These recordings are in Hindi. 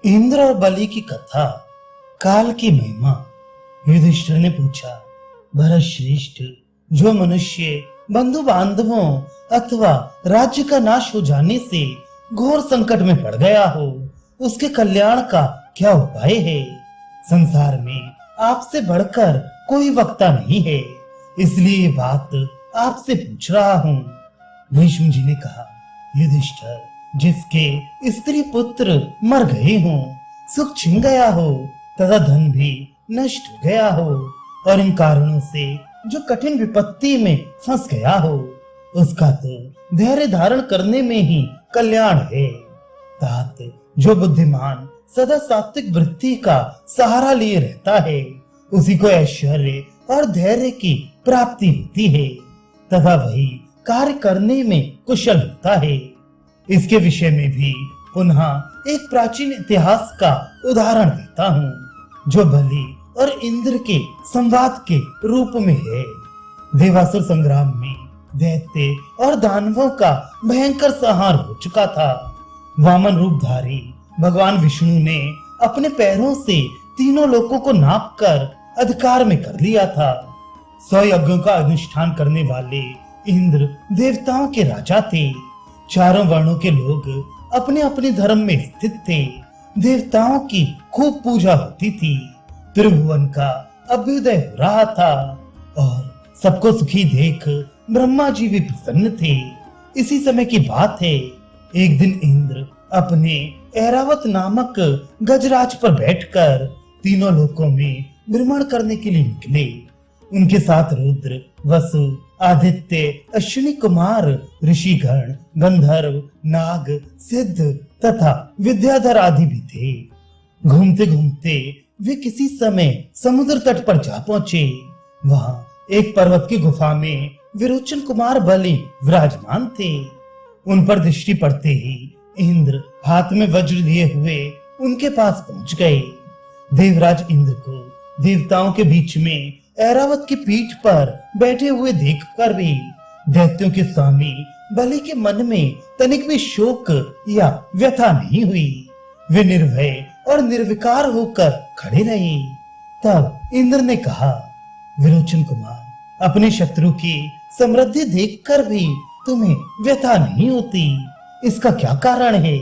इंद्र और बलि की कथा, काल की महिमा। युधिष्ठिर ने पूछा, भरत श्रेष्ठ, जो मनुष्य बंधु बांधवों अथवा राज्य का नाश हो जाने से घोर संकट में पड़ गया हो, उसके कल्याण का क्या उपाय है? संसार में आपसे बढ़कर कोई वक्ता नहीं है, इसलिए ये बात आपसे पूछ रहा हूँ। भीष्म जी ने कहा, युधिष्ठिर, जिसके स्त्री पुत्र मर गए हों, सुख छिन गया हो तथा धन भी नष्ट हो गया हो, और इन कारणों से जो कठिन विपत्ति में फंस गया हो, उसका तो धैर्य धारण करने में ही कल्याण है। तात जो बुद्धिमान सदा सात्विक वृत्ति का सहारा लिए रहता है, उसी को ऐश्वर्य और धैर्य की प्राप्ति होती है तथा वही कार्य करने में कुशल होता है। इसके विषय में भी पुनः एक प्राचीन इतिहास का उदाहरण देता हूँ, जो बलि और इंद्र के संवाद के रूप में है। देवासुर संग्राम में दैत्य और दानवों का भयंकर संहार हो चुका था। वामन रूपधारी भगवान विष्णु ने अपने पैरों से तीनों लोकों को नापकर अधिकार में कर लिया था। 100 यज्ञों का अनुष्ठान करने वाले इंद्र देवताओं के राजा थे। चारों वर्णों के लोग अपने अपने धर्म में स्थित थे। देवताओं की खूब पूजा होती थी। त्रिभुवन का अभ्युदय हो रहा था और सबको सुखी देख ब्रह्मा जी भी प्रसन्न थे। इसी समय की बात है, एक दिन इंद्र अपने ऐरावत नामक गजराज पर बैठकर तीनों लोकों में भ्रमण करने के लिए निकले। उनके साथ रुद्र, वसु, आदित्य, अश्विनी कुमार, ऋषिगण, गंधर्व, नाग, सिद्ध तथा विद्याधर आदि भी थे। घूमते घूमते वे किसी समय समुद्र तट पर जा पहुंचे। वहां एक पर्वत की गुफा में विरोचन कुमार बलि विराजमान थे। उन पर दृष्टि पड़ते ही इंद्र हाथ में वज्र लिए हुए उनके पास पहुंच गए। देवराज इंद्र को देवताओं के बीच में ऐरावत की पीठ पर बैठे हुए देखकर भी दैत्यों के स्वामी बलि के मन में तनिक भी शोक या व्यथा नहीं हुई। वे निर्भय और निर्विकार होकर खड़े रहे। तब इंद्र ने कहा, विरोचन कुमार, अपने शत्रु की समृद्धि देखकर भी तुम्हें व्यथा नहीं होती, इसका क्या कारण है?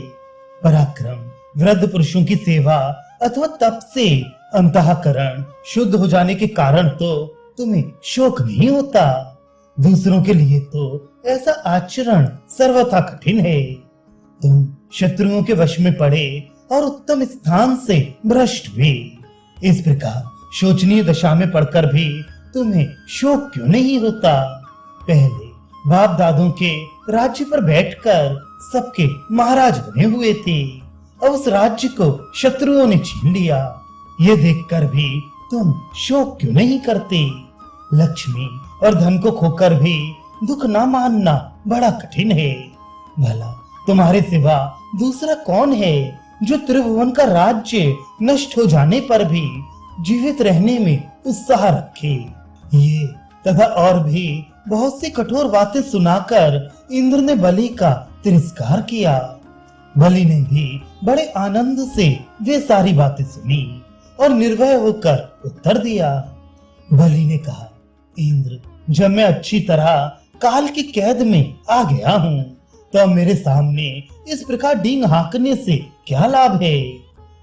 पराक्रम, वृद्ध पुरुषों की सेवा अथवा तप से अंतःकरण शुद्ध हो जाने के कारण तो तुम्हें शोक नहीं होता। दूसरों के लिए तो ऐसा आचरण सर्वथा कठिन है। तुम शत्रुओं के वश में पड़े और उत्तम स्थान से भ्रष्ट भी। इस प्रकार शोचनीय दशा में पड़कर भी तुम्हें शोक क्यों नहीं होता? पहले बाप दादों के राज्य पर बैठकर सबके महाराज बने हुए थे, और उस राज्य को शत्रुओं ने छीन लिया। ये देखकर भी तुम शोक क्यों नहीं करते? लक्ष्मी और धन को खोकर भी दुख ना मानना बड़ा कठिन है। भला तुम्हारे सिवा दूसरा कौन है जो त्रिभुवन का राज्य नष्ट हो जाने पर भी जीवित रहने में उत्साह रखे? ये तथा और भी बहुत सी कठोर बातें सुनाकर इंद्र ने बलि का तिरस्कार किया। बलि ने भी बड़े आनंद से वे सारी बातें सुनी और निर्भय होकर उत्तर दिया। बलि ने कहा, इंद्र, जब मैं अच्छी तरह काल की कैद में आ गया हूँ, तो मेरे सामने इस प्रकार डींग हाँकने से क्या लाभ है?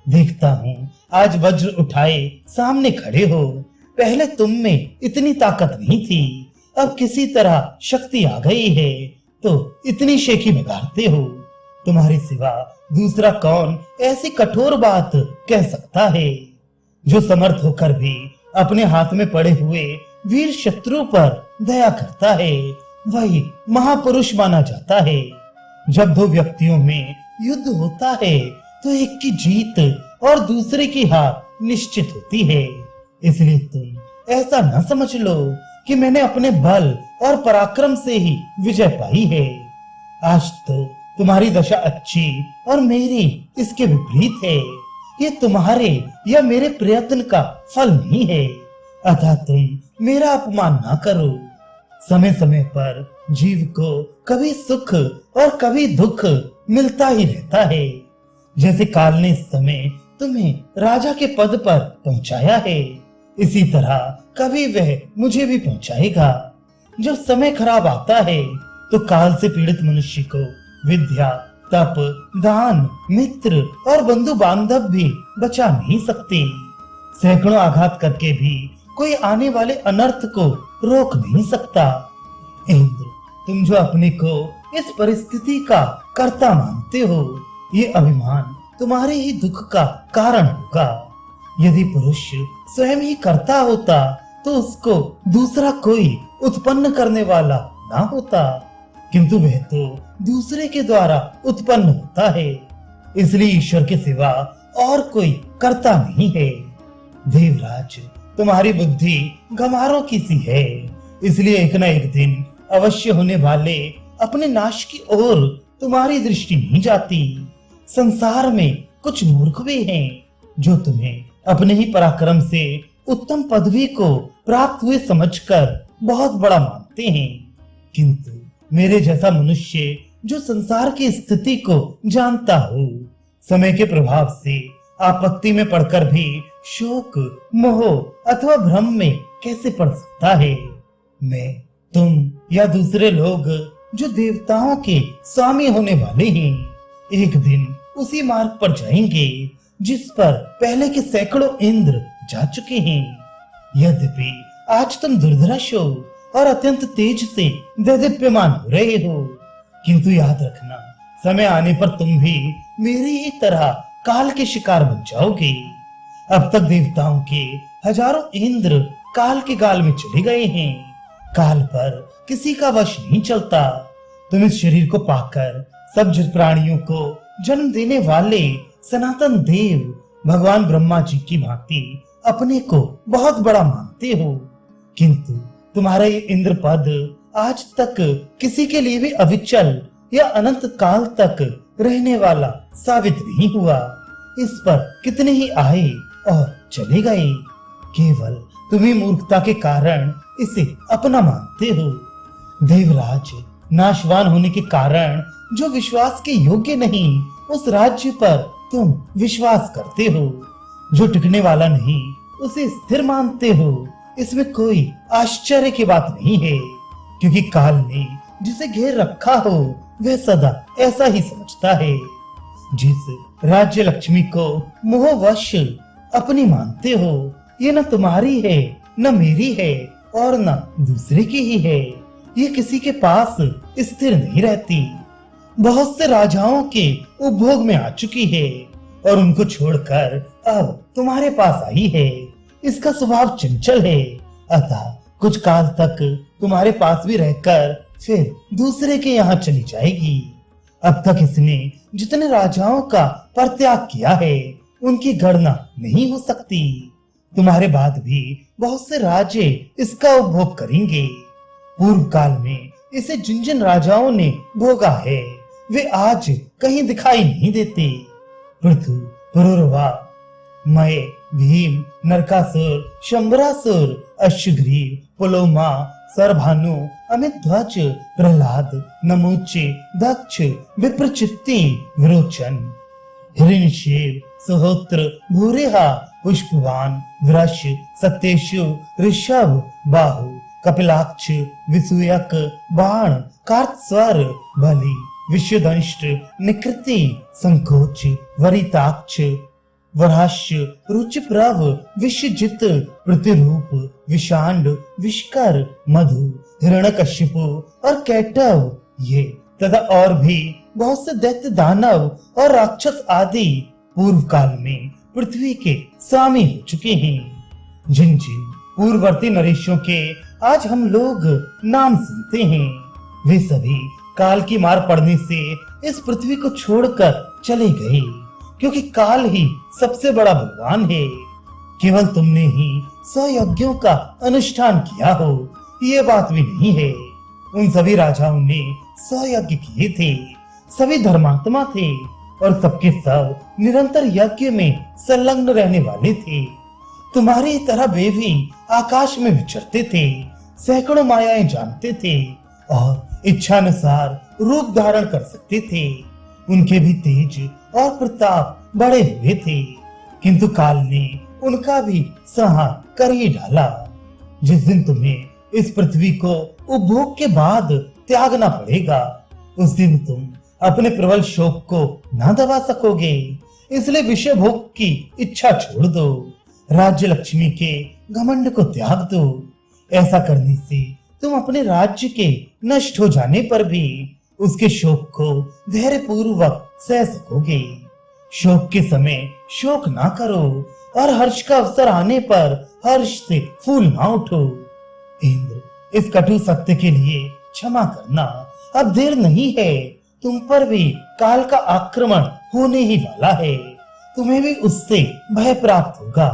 देखता हूँ आज वज्र उठाए सामने खड़े हो। पहले तुम में इतनी ताकत नहीं थी, अब किसी तरह शक्ति आ गई है तो इतनी शेखी बिगाड़ते हो। तुम्हारे सिवा दूसरा कौन ऐसी कठोर बात कह सकता है? जो समर्थ होकर भी अपने हाथ में पड़े हुए वीर शत्रु पर दया करता है, वही महापुरुष माना जाता है। जब दो व्यक्तियों में युद्ध होता है तो एक की जीत और दूसरे की हार निश्चित होती है। इसलिए तुम ऐसा न समझ लो कि मैंने अपने बल और पराक्रम से ही विजय पाई है। आज तो तुम्हारी दशा अच्छी और मेरी इसके विपरीत है। ये तुम्हारे या मेरे प्रयत्न का फल नहीं है, अतः तुम मेरा अपमान ना करो। समय समय पर जीव को कभी सुख और कभी दुख मिलता ही रहता है। जैसे काल ने इस समय तुम्हें राजा के पद पर पहुंचाया है, इसी तरह कभी वह मुझे भी पहुंचाएगा। जब समय खराब आता है तो काल से पीड़ित मनुष्य को विद्या, तप, दान, मित्र और बंधु बांधव भी बचा नहीं सकते। सैकड़ों आघात करके भी कोई आने वाले अनर्थ को रोक नहीं सकता। इंद्र, तुम जो अपने को इस परिस्थिति का कर्ता मानते हो, ये अभिमान तुम्हारे ही दुख का कारण होगा। यदि पुरुष स्वयं ही कर्ता होता तो उसको दूसरा कोई उत्पन्न करने वाला ना होता, किंतु वह तो दूसरे के द्वारा उत्पन्न होता है। इसलिए ईश्वर के सिवा और कोई कर्ता नहीं है। देवराज, तुम्हारी बुद्धि गंवारों की सी है, इसलिए एक न एक दिन अवश्य होने वाले अपने नाश की ओर तुम्हारी दृष्टि नहीं जाती। संसार में कुछ मूर्ख भी हैं जो तुम्हें अपने ही पराक्रम से उत्तम पदवी को प्राप्त हुए समझकर बहुत बड़ा मानते हैं, किंतु मेरे जैसा मनुष्य जो संसार की स्थिति को जानता हो, समय के प्रभाव से आपत्ति में पड़कर भी शोक, मोह अथवा भ्रम में कैसे पड़ सकता है। मैं, तुम या दूसरे लोग जो देवताओं के स्वामी होने वाले हैं, एक दिन उसी मार्ग पर जाएंगे जिस पर पहले के सैकड़ों इंद्र जा चुके हैं। यद्यपि आज तुम दुर्धर्ष हो और अत्यंत तेज से देदीप्यमान हो रहे हो, किंतु याद रखना, समय आने पर तुम भी मेरी ही तरह काल के शिकार बन जाओगे। अब तक देवताओं के हजारों इंद्र काल के गाल में चले गए हैं। काल पर किसी का वश नहीं चलता। तुम इस शरीर को पाकर सब प्राणियों को जन्म देने वाले सनातन देव भगवान ब्रह्मा जी की भांति अपने को बहुत बड़ा मानते हो, किंतु तुम्हारा ये इंद्र पद आज तक किसी के लिए भी अविचल या अनंत काल तक रहने वाला साबित नहीं हुआ। इस पर कितने ही आए और चले गए। केवल तुम्ही मूर्खता के कारण इसे अपना मानते हो। देवराज, नाशवान होने के कारण जो विश्वास के योग्य नहीं, उस राज्य पर तुम विश्वास करते हो। जो टिकने वाला नहीं, उसे स्थिर मानते हो। इसमें कोई आश्चर्य की बात नहीं है, क्योंकि काल ने जिसे घेर रखा हो वह सदा ऐसा ही समझता है। जिस राज्य लक्ष्मी को मोहवश अपनी मानते हो, ये न तुम्हारी है, न मेरी है और न दूसरे की ही है। ये किसी के पास स्थिर नहीं रहती। बहुत से राजाओं के उपभोग में आ चुकी है और उनको छोड़कर अब तुम्हारे पास आई है। इसका स्वभाव चंचल है, अतः कुछ काल तक तुम्हारे पास भी रहकर फिर दूसरे के यहाँ चली जाएगी। अब तक इसने जितने राजाओं का परित्याग किया है, उनकी गणना नहीं हो सकती। तुम्हारे बाद भी बहुत से राजे इसका उपभोग करेंगे। पूर्व काल में इसे जिन जिन राजाओं ने भोगा है, वे आज कहीं दिखाई नहीं देते। पृथु, पुरुरवा, मय, भीम, नरकासुर, शंबरासुर, अश्वग्रीव, पुलोमा, सरभानु, अमितध्वज, प्रहलाद, नमोचे, दक्ष, विप्रचित्ति, विरोचन, हिरण्यशेव, सुहोत्र, भूरेहा, पुष्पवान, वृष, सत्येशु, ऋषभ, बाहु, कपिलाक्ष, विसूयक, बाण, कार्तस्वर, बलि, विश्वदंष्ट, निकृति, संकोच, वरिताक्ष, वराश्य, रुचिप्रभ, विश्वजित, प्रतिरूप, विषांड, विष्कर, मधु, हिरण्यकशिपु और कैटव, ये तथा और भी बहुत से दैत्य, दानव और राक्षस आदि पूर्व काल में पृथ्वी के स्वामी हो चुके हैं। जिन जिन पूर्ववर्ती नरेशों के आज हम लोग नाम सुनते हैं, वे सभी काल की मार पड़ने से इस पृथ्वी को छोड़कर चले गए, क्योंकि काल ही सबसे बड़ा भगवान है। केवल तुमने ही 100 यज्ञों का अनुष्ठान किया हो, ये बात भी नहीं है। उन सभी राजाओं ने 100 यज्ञ किए थे, सभी धर्मात्मा थे और सबके सब निरंतर यज्ञ में संलग्न रहने वाले थे। तुम्हारी तरह वे भी आकाश में विचरते थे, सैकड़ों मायाएं जानते थे और इच्छानुसार रूप धारण कर सकते थे। उनके भी तेज और प्रताप बढ़े हुए थे, किंतु काल ने उनका भी संहार कर ही डाला। जिस दिन तुम्हें इस पृथ्वी को उपभोग के बाद त्यागना पड़ेगा, उस दिन तुम अपने प्रबल शोक को ना दबा सकोगे। इसलिए विषय भोग की इच्छा छोड़ दो, राज्य लक्ष्मी के घमंड को त्याग दो। ऐसा करने से तुम अपने राज्य के नष्ट हो जाने पर भी उसके शोक को धैर्य पूर्वक सह सकोगे। शोक के समय शोक ना करो और हर्ष का अवसर आने पर हर्ष से फूल ना उठो। इंद्र, इस कटु सत्य के लिए क्षमा करना, अब देर नहीं है। तुम पर भी काल का आक्रमण होने ही वाला है, तुम्हें भी उससे भय प्राप्त होगा।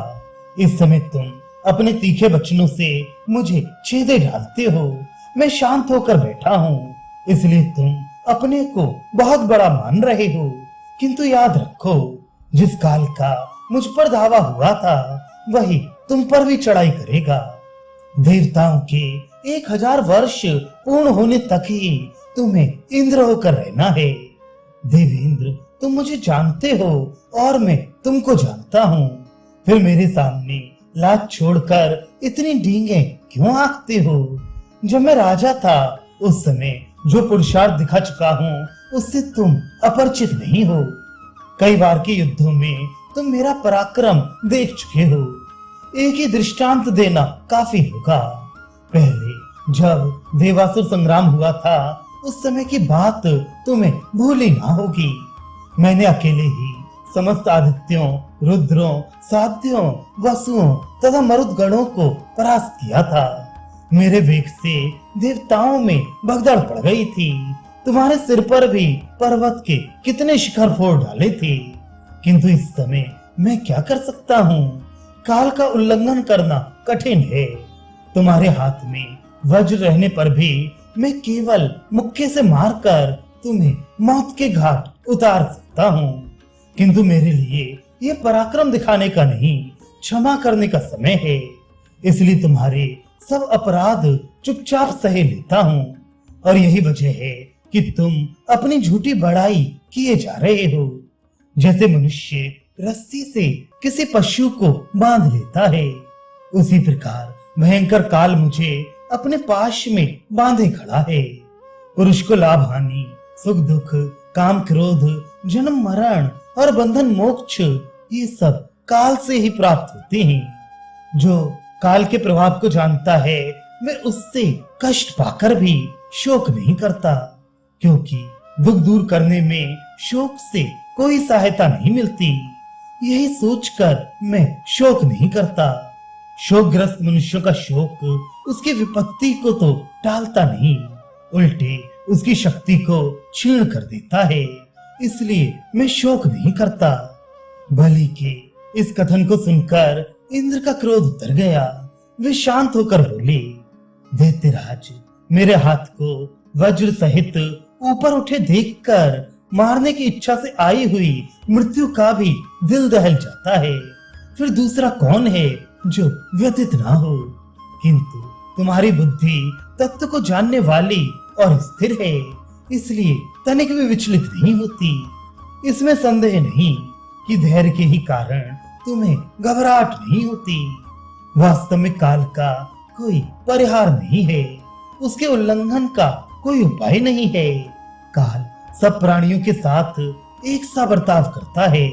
इस समय तुम अपने तीखे वचनों से मुझे छेदे डालते हो। मैं शांत होकर बैठा हूँ, इसलिए तुम अपने को बहुत बड़ा मान रहे हो, किंतु याद रखो, जिस काल का मुझ पर धावा हुआ था वही तुम पर भी चढ़ाई करेगा। देवताओं के 1000 वर्ष पूर्ण होने तक ही तुम्हें इंद्र होकर रहना है। देवेंद्र, तुम मुझे जानते हो और मैं तुमको जानता हूँ, फिर मेरे सामने लाज छोड़कर इतनी डींगे क्यों हाँकते हो? जब मैं राजा था उस समय जो पुरुषार्थ दिखा चुका हूँ उससे तुम अपरिचित नहीं हो। कई बार के युद्धों में तुम मेरा पराक्रम देख चुके हो, एक ही दृष्टांत देना काफी होगा। पहले जब देवासुर संग्राम हुआ था उस समय की बात तुम्हें भूली ना होगी। मैंने अकेले ही समस्त आदित्यों, रुद्रों, साध्यों, वसुओं तथा मरुदगणों को परास्त किया था। मेरे वेग से देवताओं में भगदड़ पड़ गई थी। तुम्हारे सिर पर भी पर्वत के कितने शिखर फोड़ डाले थे, किंतु इस समय मैं क्या कर सकता हूँ? काल का उल्लंघन करना कठिन है। तुम्हारे हाथ में वज्र रहने पर भी मैं केवल मुक्के से मारकर तुम्हें मौत के घाट उतार सकता हूँ, किंतु मेरे लिए ये पराक्रम दिखाने का नहीं, क्षमा करने का समय है। इसलिए तुम्हारे सब अपराध चुपचाप सहे लेता हूँ, और यही वजह है कि तुम अपनी झूठी बड़ाई किए जा रहे हो। जैसे मनुष्य रस्सी से किसी पशु को बांध लेता है, उसी प्रकार भयंकर काल मुझे अपने पाश में बांधे खड़ा है। पुरुष को लाभ हानि, सुख दुख, काम क्रोध, जन्म मरण और बंधन मोक्ष ये सब काल से ही प्राप्त होते हैं। जो काल के प्रभाव को जानता है वह उससे कष्ट पाकर भी शोक नहीं करता, क्योंकि दुख दूर करने में शोक से कोई सहायता नहीं मिलती। यही सोचकर मैं शोक नहीं करता। शोकग्रस्त मनुष्यों का शोक उसकी विपत्ति को तो टालता नहीं, उल्टे उसकी शक्ति को क्षीण कर देता है। इसलिए मैं शोक नहीं करता। बलि के इस कथन को सुनकर इंद्र का क्रोध उतर गया। वे शांत होकर बोले, दैत्यराज, मेरे हाथ को वज्र सहित ऊपर उठे देखकर मारने की इच्छा से आई हुई मृत्यु का भी दिल दहल जाता है। फिर दूसरा कौन है जो व्यतीत ना हो? किंतु तुम्हारी बुद्धि तत्व को जानने वाली और स्थिर है, इसलिए तनिक भी विचलित नहीं होती। इसमें संदेह नहीं कि धैर्य के ही कारण तुम्हें घबराहट नहीं होती। वास्तव में काल का कोई परिहार नहीं है, उसके उल्लंघन का कोई उपाय नहीं है। काल सब प्राणियों के साथ एक सा बर्ताव करता है।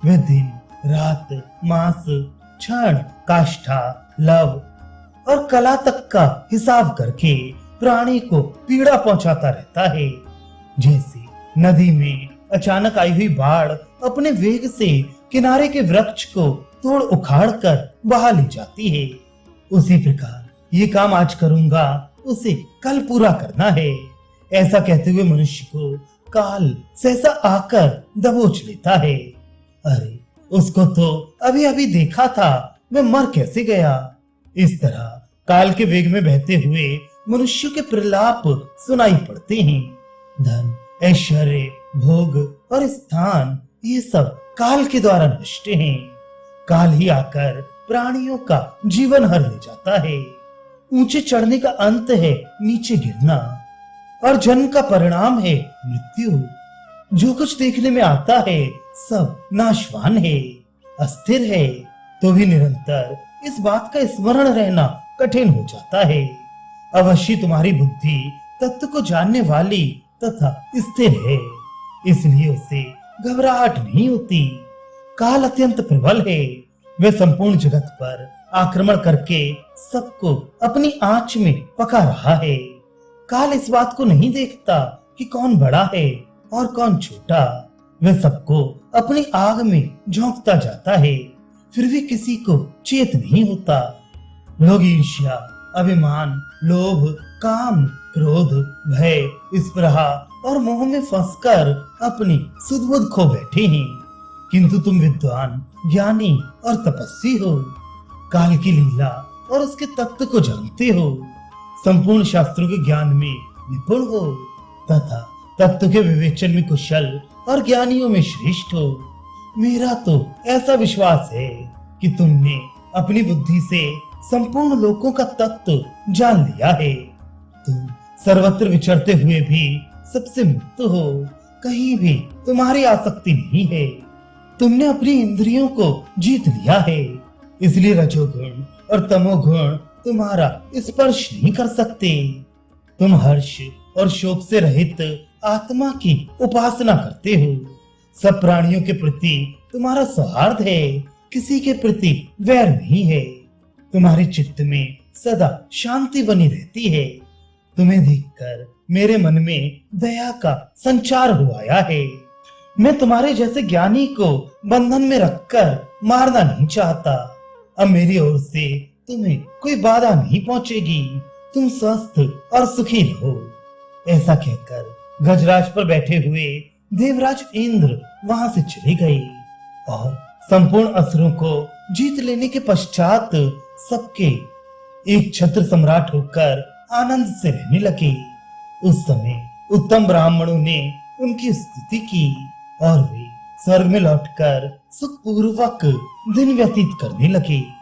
वह दिन रात, मास, क्षण, काष्ठा, लव और कला तक का हिसाब करके प्राणी को पीड़ा पहुंचाता रहता है। जैसे नदी में अचानक आई हुई बाढ़ अपने वेग से किनारे के वृक्ष को तोड़ उखाड़ कर बहा ले जाती है, उसी प्रकार ये काम आज करूंगा उसे कल पूरा करना है। ऐसा कहते हुए मनुष्य को काल सहसा आकर दबोच लेता है। अरे, उसको तो अभी अभी देखा था, मैं मर कैसे गया? इस तरह काल के वेग में बहते हुए मनुष्य के प्रलाप सुनाई पड़ते हैं। धन, ऐश्वर्य, भोग और स्थान ये सब काल के द्वारा नष्ट हैं। काल ही आकर प्राणियों का जीवन हर ले जाता है। ऊंचे चढ़ने का अंत है नीचे गिरना, और जन्म का परिणाम है मृत्यु। जो कुछ देखने में आता है सब नाशवान है, अस्थिर है, तो भी निरंतर इस बात का स्मरण रहना कठिन हो जाता है। अवश्य तुम्हारी बुद्धि तत्व को जानने वाली तथा स्थिर है, इसलिए उसे घबराहट नहीं होती। काल अत्यंत प्रबल है, वह संपूर्ण जगत पर आक्रमण करके सबको अपनी आंच में पका रहा है। काल इस बात को नहीं देखता कि कौन बड़ा है और कौन छोटा, वह सबको अपनी आग में झोंकता जाता है, फिर भी किसी को चेत नहीं होता। लोग ईर्ष्या, अभिमान, लोभ, काम, क्रोध, भय, स्पृहा और मोह में फंसकर अपनी सुध-बुध खो बैठे हैं, किंतु तुम विद्वान, ज्ञानी और तपस्वी हो, काल की लीला और उसके तत्व को जानते हो, संपूर्ण शास्त्रों के ज्ञान में निपुण हो तथा तत्व के विवेचन में कुशल और ज्ञानियों में श्रेष्ठ हो। मेरा तो ऐसा विश्वास है कि तुमने अपनी बुद्धि से संपूर्ण लोकों का तत्व जान लिया है। तुम सर्वत्र विचरते हुए भी सबसे मुक्त हो, कहीं भी तुम्हारी आसक्ति नहीं है। तुमने अपनी इंद्रियों को जीत लिया है, इसलिए रजोगुण और तमोगुण तुम्हारा स्पर्श नहीं कर सकते। तुम हर्ष और शोक से रहित आत्मा की उपासना करते हो। सब प्राणियों के प्रति तुम्हारा सौहार्द है, किसी के प्रति वैर नहीं है। तुम्हारे चित्त में सदा शांति बनी रहती है। तुम्हें देखकर मेरे मन में दया का संचार हो आया है। मैं तुम्हारे जैसे ज्ञानी को बंधन में रखकर मारना नहीं चाहता। अब मेरी ओर से तुम्हें कोई बाधा नहीं पहुंचेगी। तुम स्वस्थ और सुखी रहो। ऐसा कहकर गजराज पर बैठे हुए देवराज इंद्र वहां से चले गए और संपूर्ण असुरों को जीत लेने के पश्चात सबके एक छत्र सम्राट होकर आनंद से रहने लगे। उस समय उत्तम ब्राह्मणों ने उनकी स्तुति की और वे स्वर्ग में लौटकर सुखपूर्वक दिन व्यतीत करने लगे।